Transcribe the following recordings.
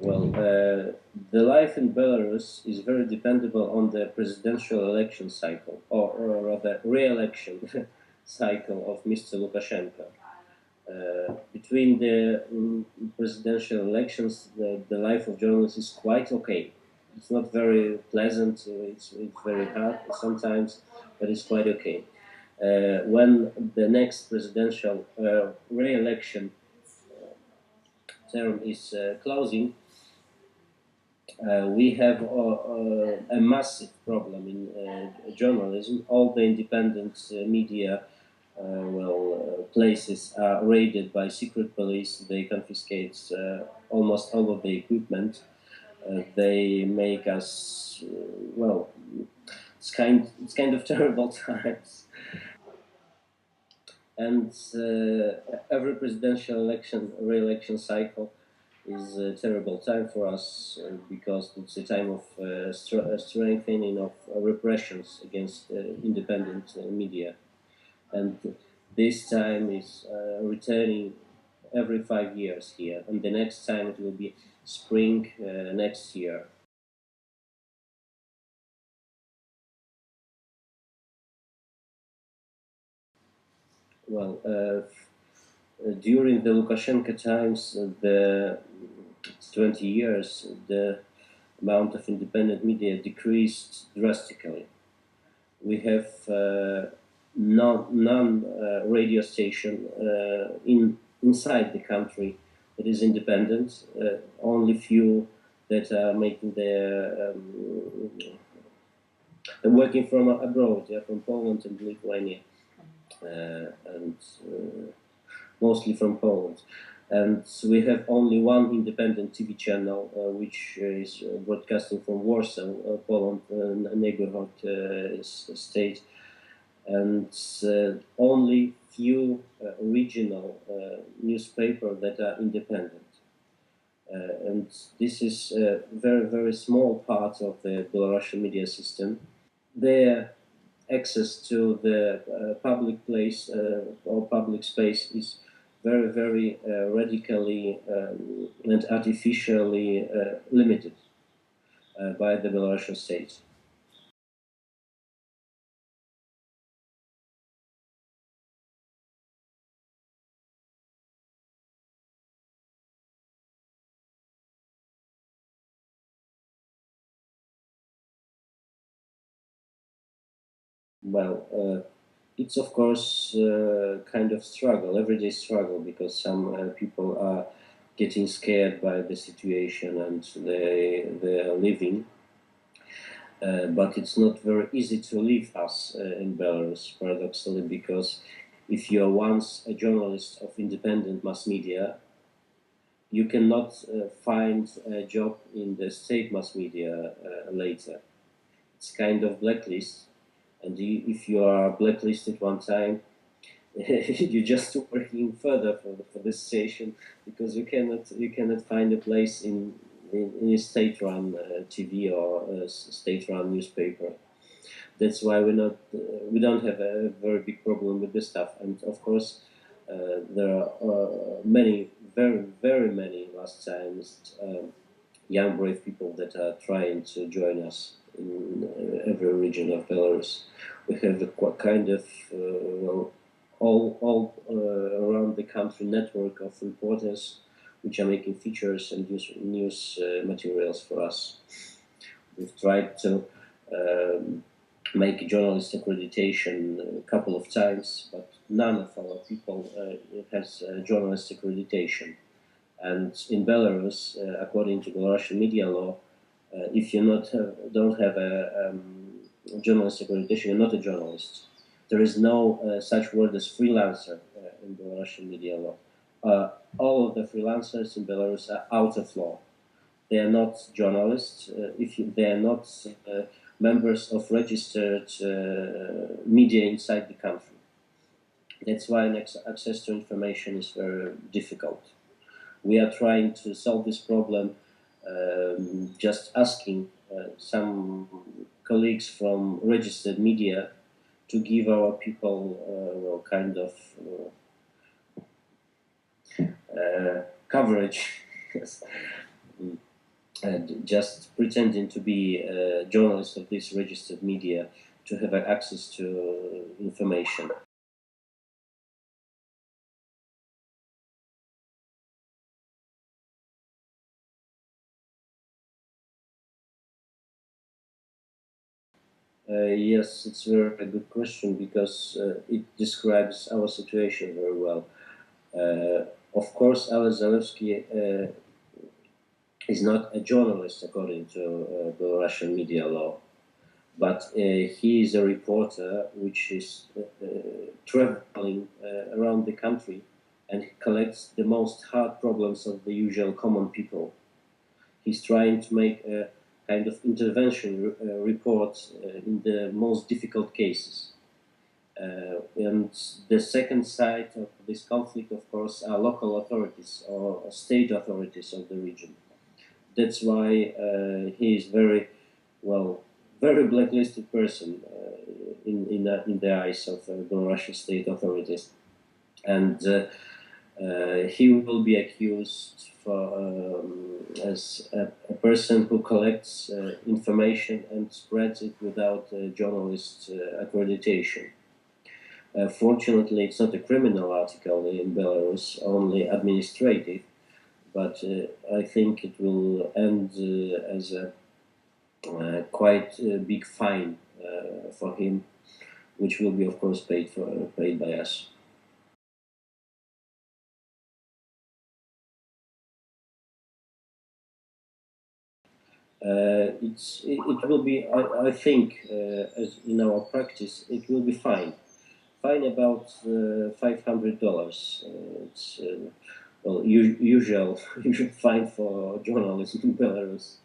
The life in Belarus is very dependable on the presidential election cycle, or rather re-election cycle of Mr. Lukashenko. Between the presidential elections, the life of journalists is quite okay. It's not very pleasant, it's very hard sometimes, but it's quite okay. When the next presidential re-election term is closing, we have a massive problem in journalism. All the independent media places are raided by secret police. They confiscate almost all of the equipment. They make us it's kind of terrible times. And every presidential re-election cycle is a terrible time for us because it's a time of strengthening of repressions against independent media. And this time is returning every 5 years here, and the next time it will be spring next year. During the Lukashenko times, the 20 years, the amount of independent media decreased drastically. We have none radio station inside the country that is independent. Only few that are making their working from abroad, from Poland and Lithuania, and mostly from Poland. And we have only one independent TV channel, which is broadcasting from Warsaw, Poland, a neighborhood state, and only few regional newspapers that are independent. And this is a very, very small part of the Belarusian media system. Their access to the public place or public space is very, very radically and artificially limited by the Belarusian state. It's of course kind of struggle, everyday struggle, because some people are getting scared by the situation and they are leaving. But it's not very easy to leave us in Belarus, paradoxically, because if you are once a journalist of independent mass media, you cannot find a job in the state mass media later. It's kind of blacklist, and if you are blacklisted one time, you're just working further for this station because you cannot find a place in a state-run TV or a state-run newspaper. That's why we don't have a very big problem with this stuff. And of course, there are many, very, very many last times young brave people that are trying to join us in every region of Belarus. We have a kind of all around the country network of reporters which are making features and news materials for us. We've tried to make journalist accreditation a couple of times, but none of our people has journalist accreditation. And in Belarus, according to Belarusian media law, if you don't have a journalist accreditation, you're not a journalist. There is no such word as freelancer in Belarusian media law. All of the freelancers in Belarus are out of law. They are not journalists. They are not members of registered media inside the country. That's why access to information is very difficult. We are trying to solve this problem, just asking some colleagues from registered media to give our people kind of coverage. Yes. and just pretending to be a journalist of this registered media to have access to information. Yes, it's a very good question because it describes our situation very well. Of course, Alex Zalewski is not a journalist according to the Russian media law, but he is a reporter which is traveling around the country, and he collects the most hard problems of the usual common people. He's trying to make a kind of intervention report in the most difficult cases. And the second side of this conflict, of course, are local authorities or state authorities of the region. That's why he is very, well, very blacklisted person in the eyes of the Russian state authorities, and he will be accused for as a person who collects information and spreads it without journalist accreditation. Fortunately, it's not a criminal article in Belarus, only administrative, but I think it will end as a quite big fine for him, which will be, of course, paid by us. It will be, I think, as in our practice, it will be fine. Fine about $500. It's well, usual usual fine for journalism in Belarus.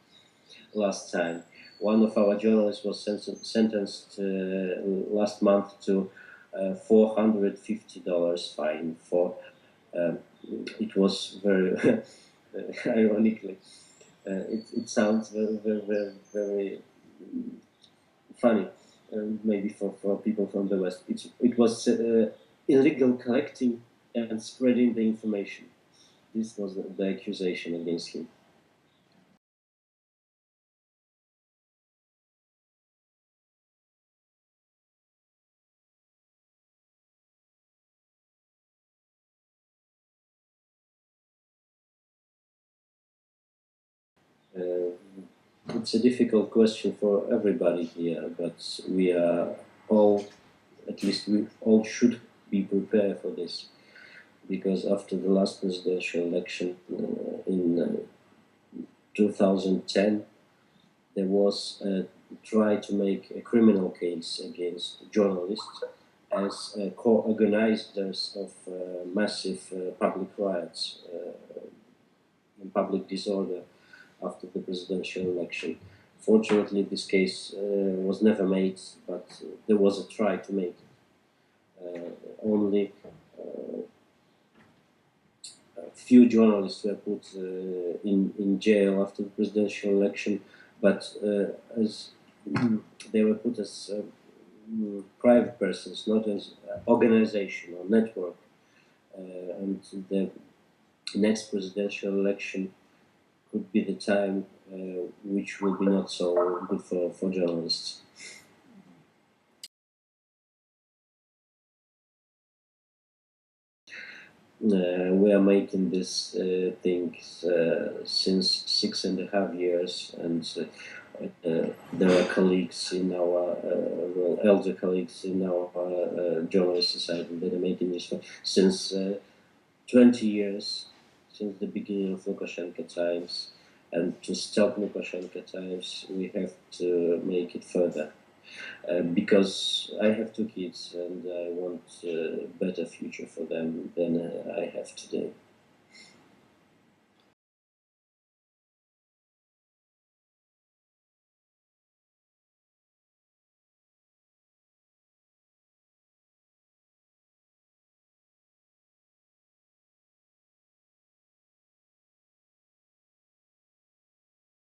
Last time, one of our journalists was sentenced last month to $450 fine for. Um, it was very ironically. It sounds very funny, maybe for people from the West. It was illegal collecting and spreading the information. This was the accusation against him. Uh, it's a difficult question for everybody here, but we are all, at least we all should be prepared for this, because after the last presidential election in 2010, there was a try to make a criminal case against journalists as co-organizers of massive public riots and public disorder after the presidential election. Fortunately, this case was never made, but there was a try to make it. Only a few journalists were put in jail after the presidential election, but as they were put as private persons, not as organization or network. And the next presidential election could be the time which will be not so good for journalists. We are making this thing since 6.5 years, and there are colleagues in our, well, elder colleagues in our journalist society that are making this since 20 years, since the beginning of Lukashenko times. And to stop Lukashenko times, we have to make it further. Because I have two kids and I want a better future for them than I have today.